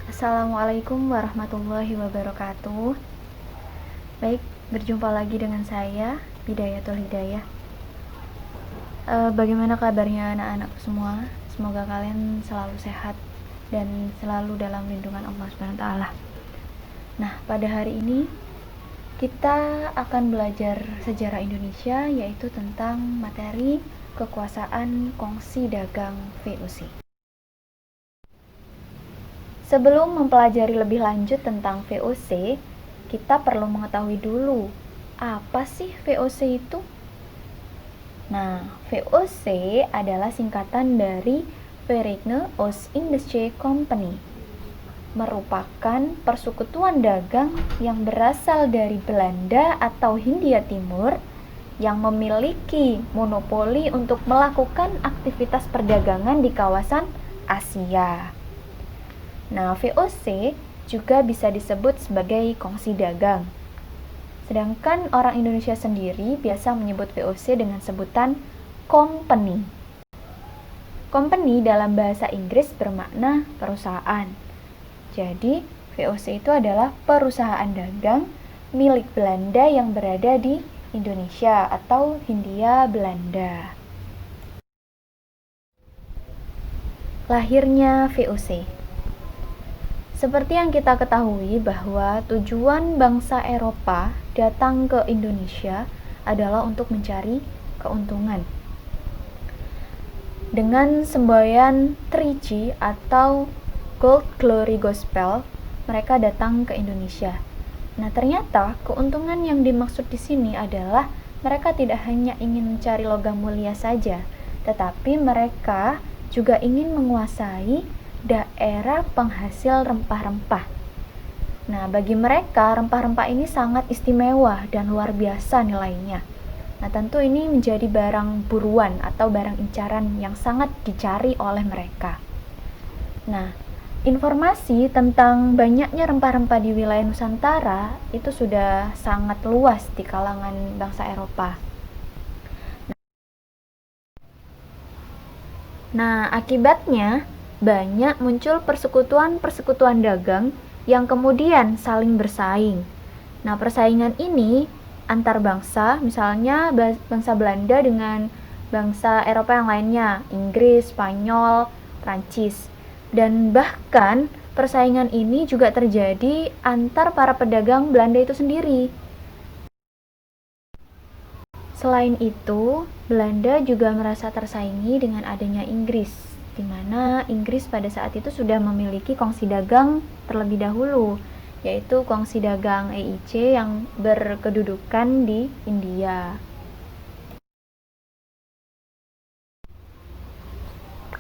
Assalamualaikum warahmatullahi wabarakatuh. Baik, berjumpa lagi dengan saya, Bidayatul Hidayah. Bagaimana kabarnya anak-anak semua? Semoga kalian selalu sehat dan selalu dalam lindungan Allah SWT. Nah, pada hari ini kita akan belajar sejarah Indonesia, yaitu tentang materi kekuasaan kongsi dagang VOC. Sebelum mempelajari lebih lanjut tentang VOC, kita perlu mengetahui dulu, apa sih VOC itu? Nah, VOC adalah singkatan dari Verenigde Oost-Indische Compagnie, merupakan persekutuan dagang yang berasal dari Belanda atau Hindia Timur yang memiliki monopoli untuk melakukan aktivitas perdagangan di kawasan Asia. Nah, VOC juga bisa disebut sebagai kongsi dagang. Sedangkan orang Indonesia sendiri biasa menyebut VOC dengan sebutan company. Company dalam bahasa Inggris bermakna perusahaan. Jadi, VOC itu adalah perusahaan dagang milik Belanda yang berada di Indonesia atau Hindia Belanda. Lahirnya VOC. Seperti yang kita ketahui bahwa tujuan bangsa Eropa datang ke Indonesia adalah untuk mencari keuntungan. Dengan semboyan 3G atau Gold Glory Gospel, mereka datang ke Indonesia. Nah, ternyata keuntungan yang dimaksud di sini adalah mereka tidak hanya ingin mencari logam mulia saja, tetapi mereka juga ingin menguasai daerah penghasil rempah-rempah. Nah, bagi mereka rempah-rempah ini sangat istimewa dan luar biasa nilainya. Nah, tentu ini menjadi barang buruan atau barang incaran yang sangat dicari oleh mereka. Nah, informasi tentang banyaknya rempah-rempah di wilayah Nusantara itu sudah sangat luas di kalangan bangsa Eropa. Nah, akibatnya banyak muncul persekutuan-persekutuan dagang yang kemudian saling bersaing. Nah, persaingan ini antar bangsa, misalnya bangsa Belanda dengan bangsa Eropa yang lainnya, Inggris, Spanyol, Prancis. Dan bahkan persaingan ini juga terjadi antar para pedagang Belanda itu sendiri. Selain itu, Belanda juga merasa tersaingi dengan adanya Inggris, di mana Inggris pada saat itu sudah memiliki kongsi dagang terlebih dahulu, yaitu kongsi dagang EIC yang berkedudukan di India.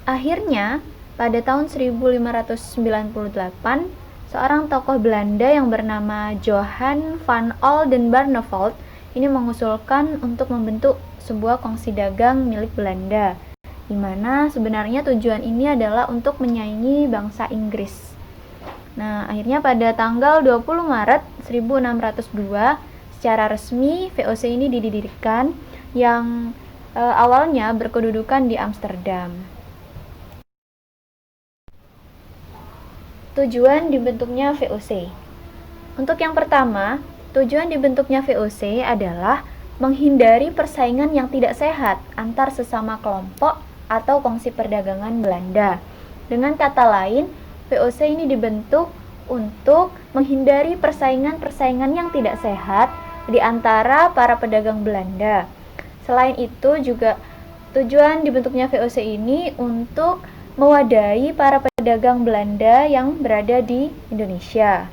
Akhirnya, pada tahun 1598, seorang tokoh Belanda yang bernama Johan van Oldenbarnevelt ini mengusulkan untuk membentuk sebuah kongsi dagang milik Belanda, di mana sebenarnya tujuan ini adalah untuk menyaingi bangsa Inggris. Nah, akhirnya pada tanggal 20 Maret 1602, secara resmi VOC ini didirikan yang awalnya berkedudukan di Amsterdam. Tujuan dibentuknya VOC. Untuk yang pertama, tujuan dibentuknya VOC adalah menghindari persaingan yang tidak sehat antar sesama kelompok atau kongsi perdagangan Belanda. Dengan kata lain, VOC ini dibentuk untuk menghindari persaingan-persaingan yang tidak sehat di antara para pedagang Belanda. Selain itu juga tujuan dibentuknya VOC ini untuk mewadahi para pedagang Belanda yang berada di Indonesia.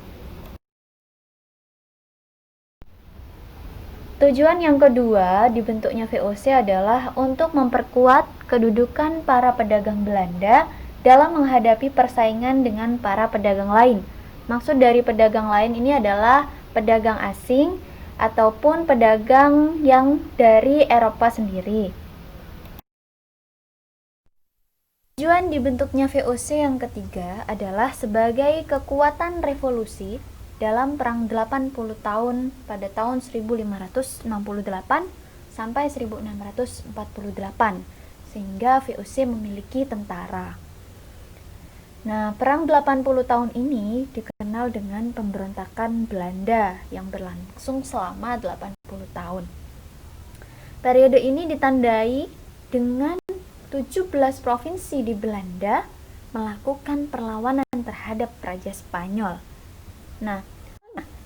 Tujuan yang kedua dibentuknya VOC adalah untuk memperkuat kedudukan para pedagang Belanda dalam menghadapi persaingan dengan para pedagang lain. Maksud dari pedagang lain ini adalah pedagang asing ataupun pedagang yang dari Eropa sendiri. Tujuan dibentuknya VOC yang ketiga adalah sebagai kekuatan revolusi dalam Perang 80 tahun pada tahun 1568 sampai 1648, sehingga VOC memiliki tentara. Nah, Perang 80 tahun ini dikenal dengan pemberontakan Belanda yang berlangsung selama 80 tahun. Periode ini ditandai dengan 17 provinsi di Belanda melakukan perlawanan terhadap Raja Spanyol. Nah,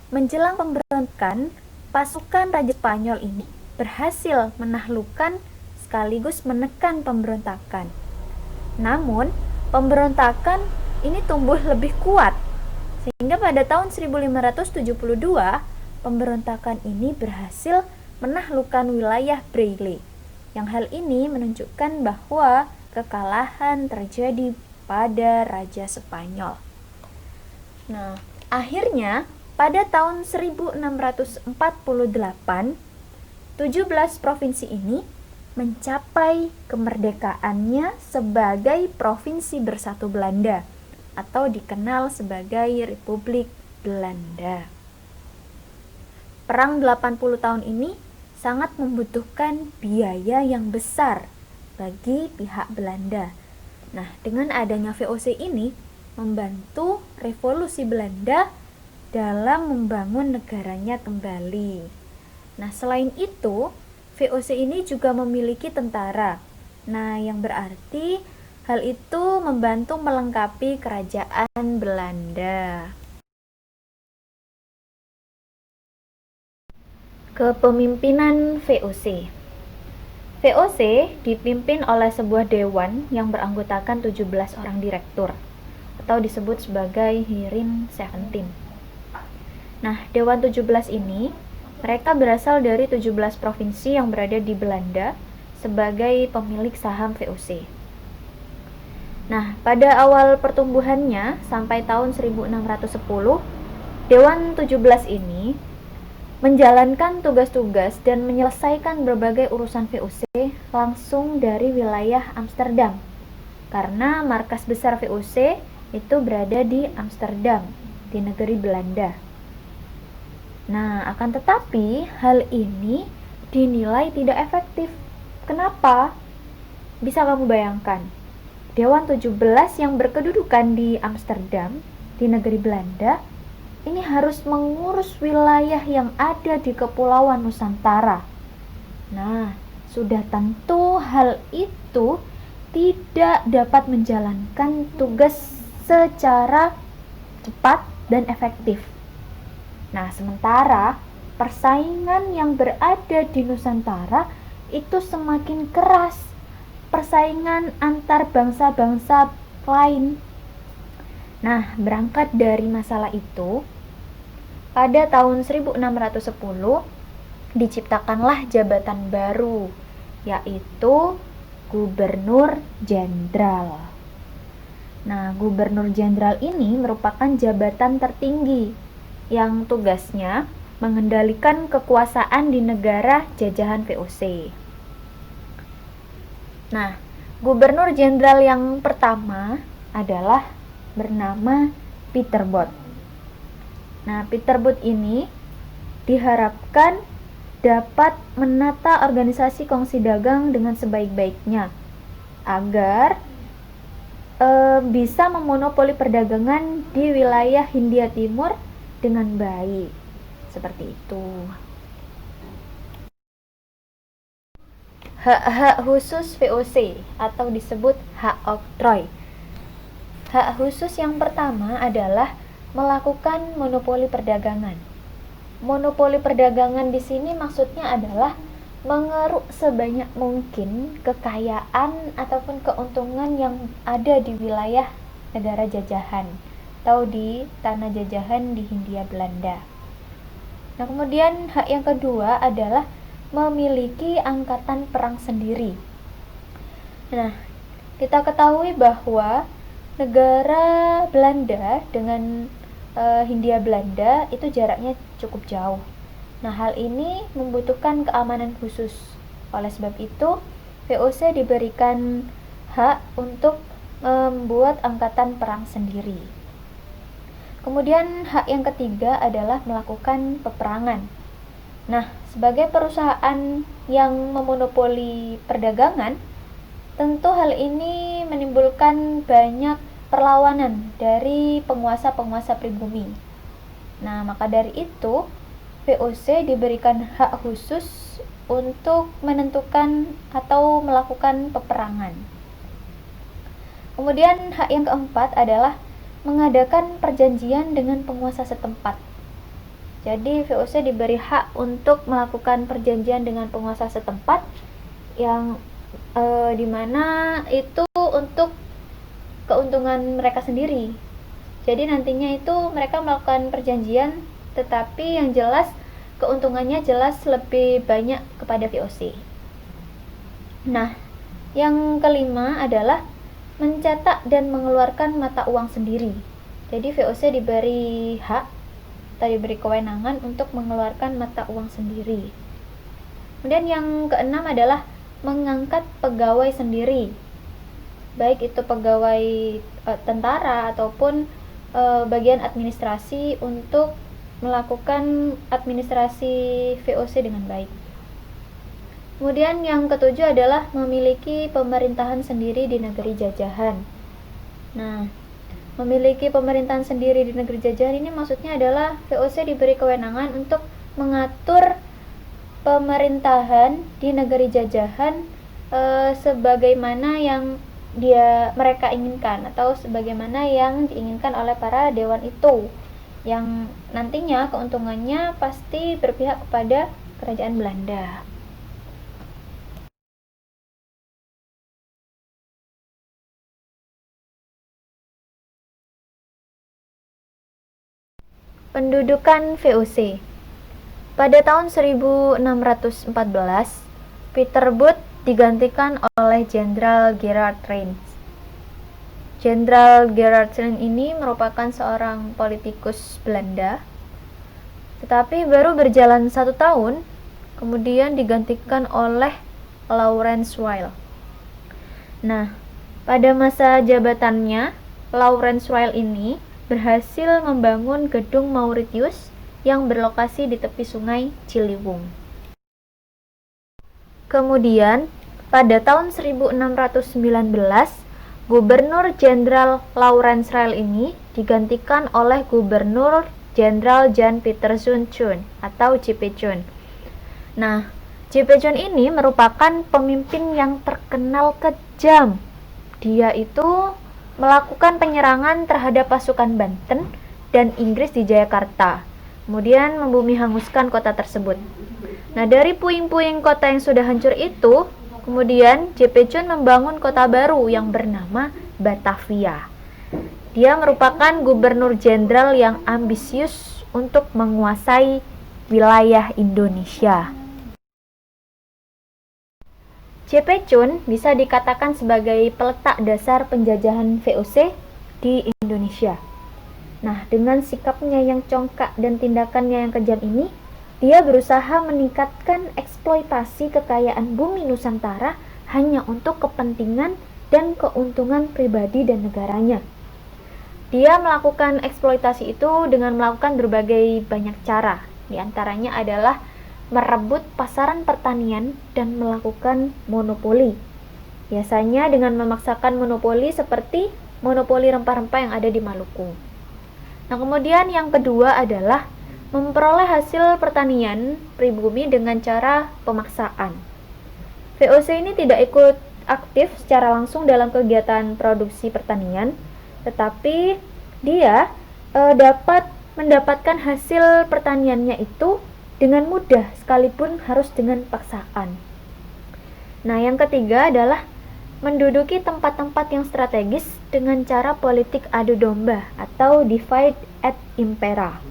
menjelang pemberontakan, pasukan Raja Spanyol ini berhasil menaklukkan sekaligus menekan pemberontakan. Namun, pemberontakan ini tumbuh lebih kuat, sehingga pada tahun 1572, pemberontakan ini berhasil menaklukkan wilayah Brele. Yang hal ini menunjukkan bahwa kekalahan terjadi pada Raja Spanyol. Nah, akhirnya pada tahun 1648, 17 provinsi ini mencapai kemerdekaannya sebagai Provinsi Bersatu Belanda atau dikenal sebagai Republik Belanda. Perang 80 tahun ini sangat membutuhkan biaya yang besar bagi pihak Belanda. Nah, dengan adanya VOC ini membantu revolusi Belanda dalam membangun negaranya kembali. Nah, selain itu, VOC ini juga memiliki tentara. Nah, yang berarti hal itu membantu melengkapi kerajaan Belanda. Kepemimpinan VOC. VOC dipimpin oleh sebuah dewan yang beranggotakan 17 orang direktur atau disebut sebagai Hirin 17. Nah, Dewan 17 ini mereka berasal dari 17 provinsi yang berada di Belanda sebagai pemilik saham VOC. Nah, pada awal pertumbuhannya sampai tahun 1610, Dewan 17 ini menjalankan tugas-tugas dan menyelesaikan berbagai urusan VOC langsung dari wilayah Amsterdam, karena markas besar VOC itu berada di Amsterdam, di negeri Belanda. Nah, akan tetapi hal ini dinilai tidak efektif. Kenapa? Bisa kamu bayangkan, Dewan 17 yang berkedudukan di Amsterdam, di negeri Belanda, ini harus mengurus wilayah yang ada di Kepulauan Nusantara. Nah, sudah tentu hal itu tidak dapat menjalankan tugas secara cepat dan efektif. Nah, sementara persaingan yang berada di Nusantara itu semakin keras, persaingan antar bangsa-bangsa lain. Nah, berangkat dari masalah itu, pada tahun 1610 diciptakanlah jabatan baru, yaitu Gubernur Jenderal. Nah, Gubernur Jenderal ini merupakan jabatan tertinggi yang tugasnya mengendalikan kekuasaan di negara jajahan VOC. Nah, Gubernur Jenderal yang pertama adalah bernama Pieter Both. Nah, Pieter Both ini diharapkan dapat menata organisasi kongsi dagang dengan sebaik-baiknya agar bisa memonopoli perdagangan di wilayah Hindia Timur dengan baik. Seperti itu. Hak-hak khusus VOC atau disebut hak oktroy. Hak khusus yang pertama adalah melakukan monopoli perdagangan. Monopoli perdagangan di sini maksudnya adalah mengeruk sebanyak mungkin kekayaan ataupun keuntungan yang ada di wilayah negara jajahan atau di tanah jajahan di Hindia Belanda. Nah, kemudian hak yang kedua adalah memiliki angkatan perang sendiri. Nah, kita ketahui bahwa negara Belanda dengan Hindia Belanda itu jaraknya cukup jauh. Nah, hal ini membutuhkan keamanan khusus. Oleh sebab itu, VOC diberikan hak untuk membuat angkatan perang sendiri. Kemudian hak yang ketiga adalah melakukan peperangan. Nah, sebagai perusahaan yang memonopoli perdagangan, tentu hal ini menimbulkan banyak perlawanan dari penguasa-penguasa pribumi. Nah, maka dari itu VOC diberikan hak khusus untuk menentukan atau melakukan peperangan. Kemudian hak yang keempat adalah mengadakan perjanjian dengan penguasa setempat. Jadi VOC diberi hak untuk melakukan perjanjian dengan penguasa setempat yang dimana itu untuk keuntungan mereka sendiri. Jadi nantinya itu mereka melakukan perjanjian, tetapi yang jelas keuntungannya jelas lebih banyak kepada VOC. Nah, yang kelima adalah mencetak dan mengeluarkan mata uang sendiri. Jadi VOC diberi hak atau diberi kewenangan untuk mengeluarkan mata uang sendiri. Kemudian yang keenam adalah mengangkat pegawai sendiri, baik itu pegawai tentara ataupun bagian administrasi untuk melakukan administrasi VOC dengan baik. Kemudian yang ketujuh adalah memiliki pemerintahan sendiri di negeri jajahan. Nah, memiliki pemerintahan sendiri di negeri jajahan ini maksudnya adalah VOC diberi kewenangan untuk mengatur pemerintahan di negeri jajahan sebagaimana yang mereka inginkan atau sebagaimana yang diinginkan oleh para dewan itu, yang nantinya keuntungannya pasti berpihak kepada kerajaan Belanda. Pendudukan VOC. Pada tahun 1614, Peter Booth digantikan oleh Jenderal Gerard Reyns. Jenderal Gerard Reyns ini merupakan seorang politikus Belanda, tetapi baru berjalan 1 tahun, kemudian digantikan oleh Laurens Wille. Nah, pada masa jabatannya, Laurens Wille ini berhasil membangun gedung Mauritius yang berlokasi di tepi sungai Ciliwung. Kemudian, pada tahun 1619, Gubernur Jenderal Laurens Wille ini digantikan oleh Gubernur Jenderal Jan Pieterszoon Koen atau J.P. Koen. Nah, J.P. Koen ini merupakan pemimpin yang terkenal kejam. Dia itu melakukan penyerangan terhadap pasukan Banten dan Inggris di Jayakarta, kemudian membumi hanguskan kota tersebut. Nah, dari puing-puing kota yang sudah hancur itu, kemudian J.P. Koen membangun kota baru yang bernama Batavia. Dia merupakan gubernur jenderal yang ambisius untuk menguasai wilayah Indonesia. J.P. Koen bisa dikatakan sebagai peletak dasar penjajahan VOC di Indonesia. Nah, dengan sikapnya yang congkak dan tindakannya yang kejam ini, dia berusaha meningkatkan eksploitasi kekayaan bumi Nusantara hanya untuk kepentingan dan keuntungan pribadi dan negaranya. Dia melakukan eksploitasi itu dengan melakukan berbagai banyak cara. Di antaranya adalah merebut pasaran pertanian dan melakukan monopoli. Biasanya dengan memaksakan monopoli seperti monopoli rempah-rempah yang ada di Maluku. Nah, kemudian yang kedua adalah memperoleh hasil pertanian pribumi dengan cara pemaksaan. VOC ini tidak ikut aktif secara langsung dalam kegiatan produksi pertanian, tetapi dia dapat mendapatkan hasil pertaniannya itu dengan mudah sekalipun harus dengan paksaan. Nah, yang ketiga adalah menduduki tempat-tempat yang strategis dengan cara politik adu domba atau divide et impera.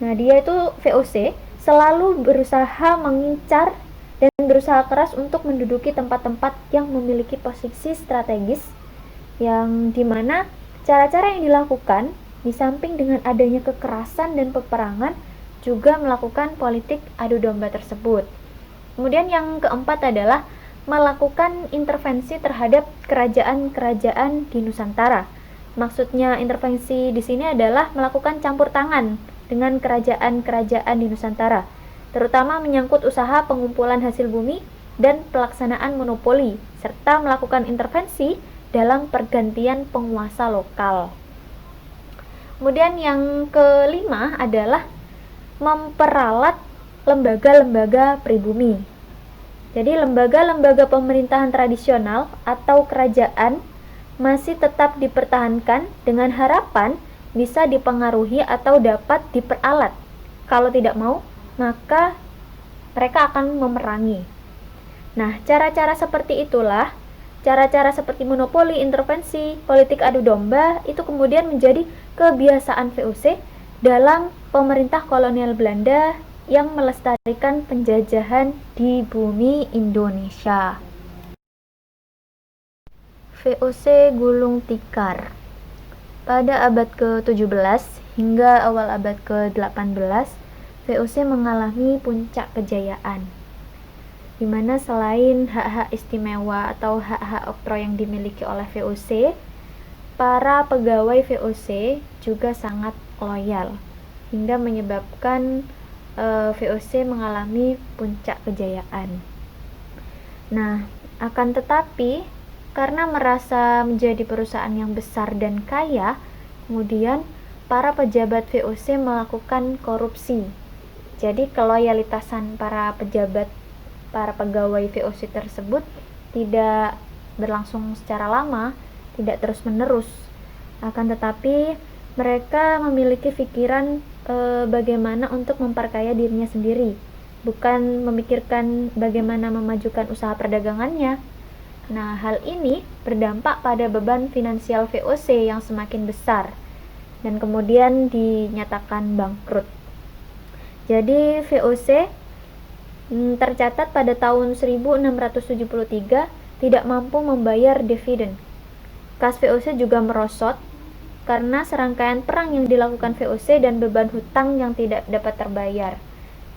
Nah, dia itu VOC selalu berusaha mengincar dan berusaha keras untuk menduduki tempat-tempat yang memiliki posisi strategis, yang dimana cara-cara yang dilakukan di samping dengan adanya kekerasan dan peperangan juga melakukan politik adu domba tersebut. Kemudian yang keempat adalah melakukan intervensi terhadap kerajaan-kerajaan di Nusantara. Maksudnya intervensi di sini adalah melakukan campur tangan dengan kerajaan-kerajaan di Nusantara, terutama menyangkut usaha pengumpulan hasil bumi dan pelaksanaan monopoli, serta melakukan intervensi dalam pergantian penguasa lokal. Kemudian yang kelima adalah memperalat lembaga-lembaga pribumi. Jadi lembaga-lembaga pemerintahan tradisional atau kerajaan masih tetap dipertahankan dengan harapan bisa dipengaruhi atau dapat diperalat. Kalau tidak mau, maka mereka akan memerangi. Nah, cara-cara seperti itulah, cara-cara seperti monopoli, intervensi, politik adu domba, itu kemudian menjadi kebiasaan VOC dalam pemerintah kolonial Belanda yang melestarikan penjajahan di bumi Indonesia. VOC Gulung Tikar. Pada abad ke-17 hingga awal abad ke-18, VOC mengalami puncak kejayaan, di mana selain hak-hak istimewa atau hak-hak oktroy yang dimiliki oleh VOC, para pegawai VOC juga sangat loyal, hingga menyebabkan VOC mengalami puncak kejayaan. Nah, akan tetapi karena merasa menjadi perusahaan yang besar dan kaya, kemudian para pejabat VOC melakukan korupsi. Jadi keloyalitasan para pejabat, para pegawai VOC tersebut tidak berlangsung secara lama, tidak terus-menerus. Akan tetapi mereka memiliki pikiran bagaimana untuk memperkaya dirinya sendiri, bukan memikirkan bagaimana memajukan usaha perdagangannya. Nah, hal ini berdampak pada beban finansial VOC yang semakin besar dan kemudian dinyatakan bangkrut. Jadi VOC tercatat pada tahun 1673 tidak mampu membayar dividen. Kas VOC juga merosot karena serangkaian perang yang dilakukan VOC dan beban hutang yang tidak dapat terbayar.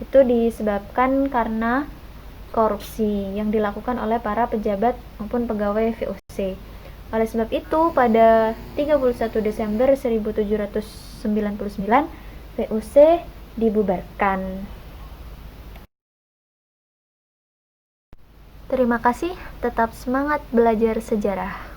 Itu disebabkan karena korupsi yang dilakukan oleh para pejabat maupun pegawai VOC. Oleh sebab itu, pada 31 Desember 1799, VOC dibubarkan. Terima kasih, tetap semangat belajar sejarah.